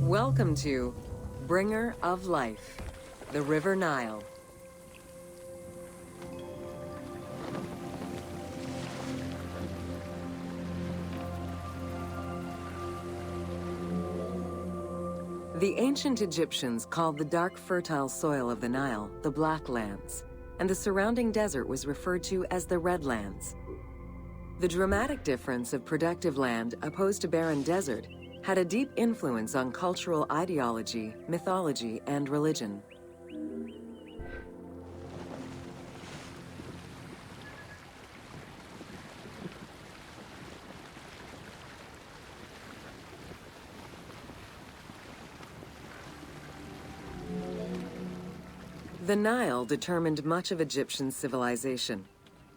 Welcome to Bringer of Life, the River Nile. The ancient Egyptians called the dark fertile soil of the Nile the Black Lands, and the surrounding desert was referred to as the Red Lands. The dramatic difference of productive land opposed to barren desert had a deep influence on cultural ideology, mythology, and religion. The Nile determined much of Egyptian civilization.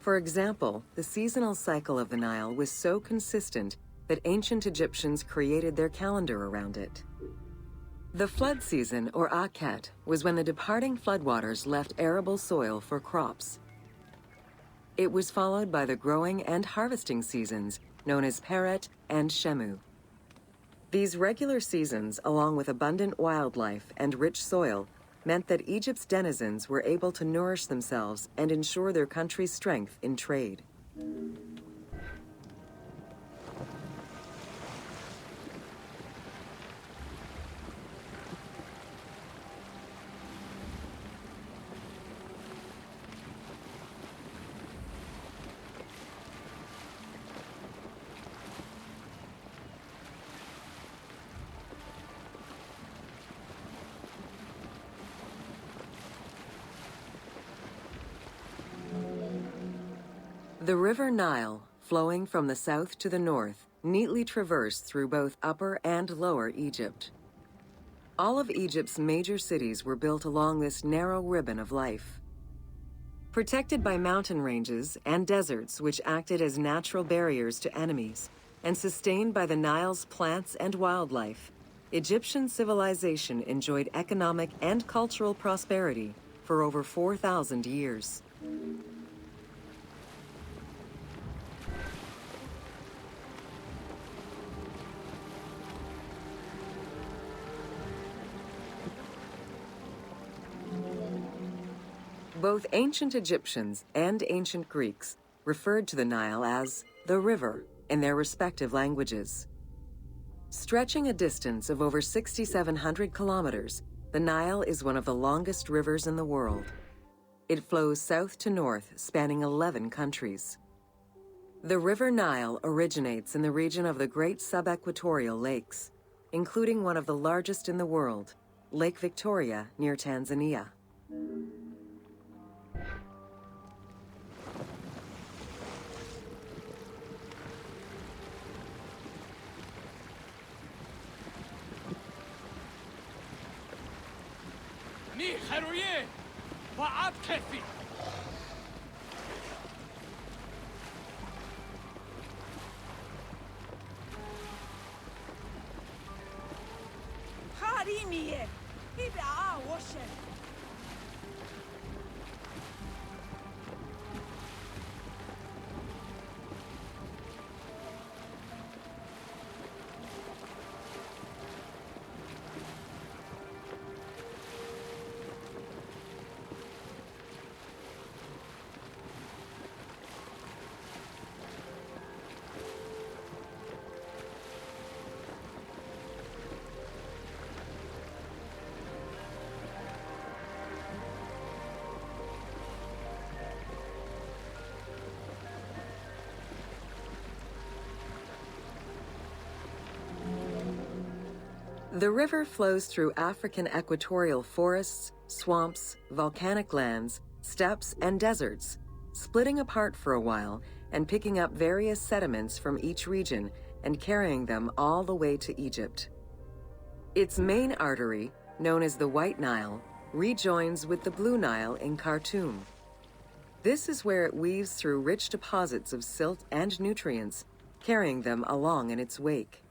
For example, the seasonal cycle of the Nile was so consistent that ancient Egyptians created their calendar around it. The flood season, or Akhet, was when the departing floodwaters left arable soil for crops. It was followed by the growing and harvesting seasons, known as Peret and Shemu. These regular seasons, along with abundant wildlife and rich soil, meant that Egypt's denizens were able to nourish themselves and ensure their country's strength in trade. The River Nile, flowing from the south to the north, neatly traversed through both Upper and Lower Egypt. All of Egypt's major cities were built along this narrow ribbon of life. Protected by mountain ranges and deserts which acted as natural barriers to enemies, and sustained by the Nile's plants and wildlife, Egyptian civilization enjoyed economic and cultural prosperity for over 4,000 years. Both ancient Egyptians and ancient Greeks referred to the Nile as the river in their respective languages. Stretching a distance of over 6,700 kilometers, the Nile is one of the longest rivers in the world. It flows south to north, spanning 11 countries. The River Nile originates in the region of the Great Subequatorial Lakes, including one of the largest in the world, Lake Victoria near Tanzania. The river flows through African equatorial forests, swamps, volcanic lands, steppes, and deserts, splitting apart for a while and picking up various sediments from each region and carrying them all the way to Egypt. Its main artery, known as the White Nile, rejoins with the Blue Nile in Khartoum. This is where it weaves through rich deposits of silt and nutrients, carrying them along in its wake.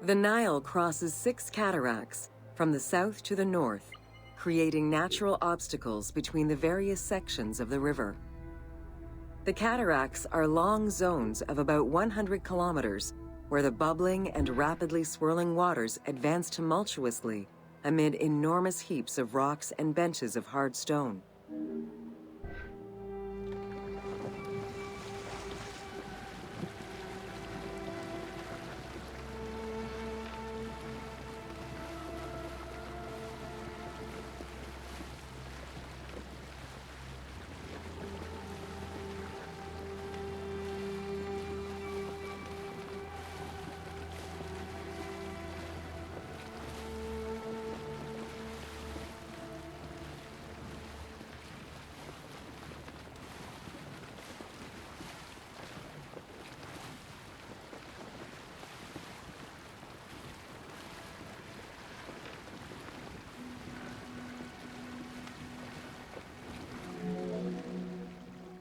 The Nile crosses 6 cataracts from the south to the north, creating natural obstacles between the various sections of the river. The cataracts are long zones of about 100 kilometers, where the bubbling and rapidly swirling waters advance tumultuously amid enormous heaps of rocks and benches of hard stone.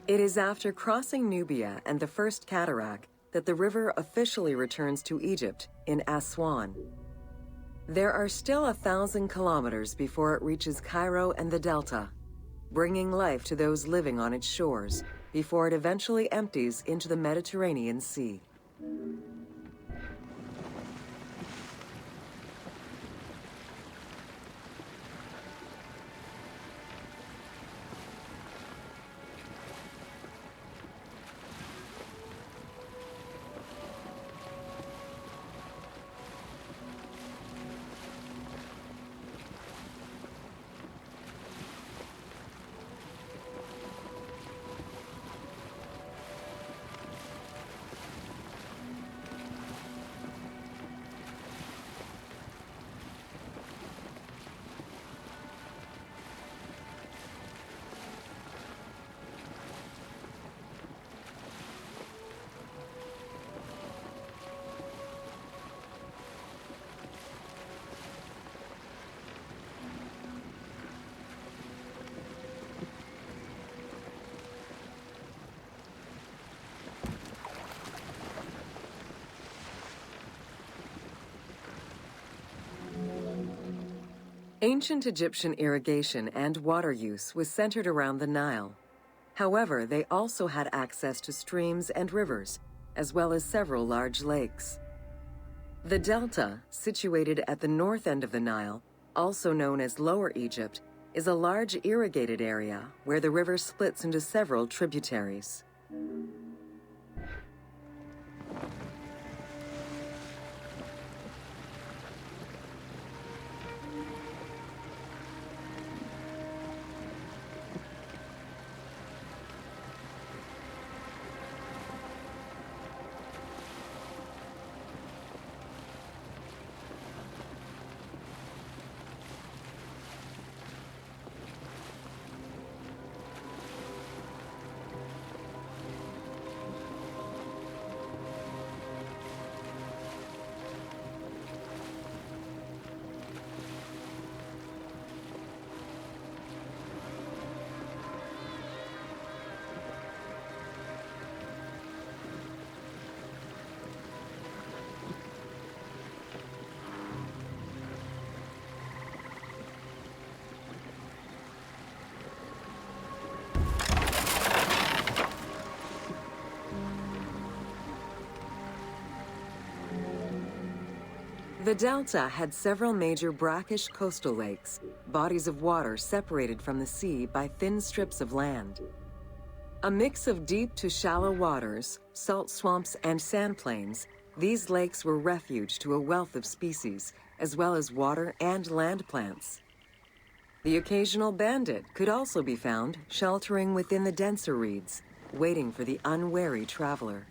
It is after crossing Nubia and the first cataract that the river officially returns to Egypt in Aswan. There are still 1,000 kilometers before it reaches Cairo and the Delta, bringing life to those living on its shores before it eventually empties into the Mediterranean Sea. Ancient Egyptian irrigation and water use was centered around the Nile. However, they also had access to streams and rivers, as well as several large lakes. The Delta, situated at the north end of the Nile, also known as Lower Egypt, is a large irrigated area where the river splits into several tributaries. The Delta had several major brackish coastal lakes, bodies of water separated from the sea by thin strips of land. A mix of deep to shallow waters, salt swamps, and sand plains, these lakes were refuge to a wealth of species, as well as water and land plants. The occasional bandit could also be found sheltering within the denser reeds, waiting for the unwary traveler.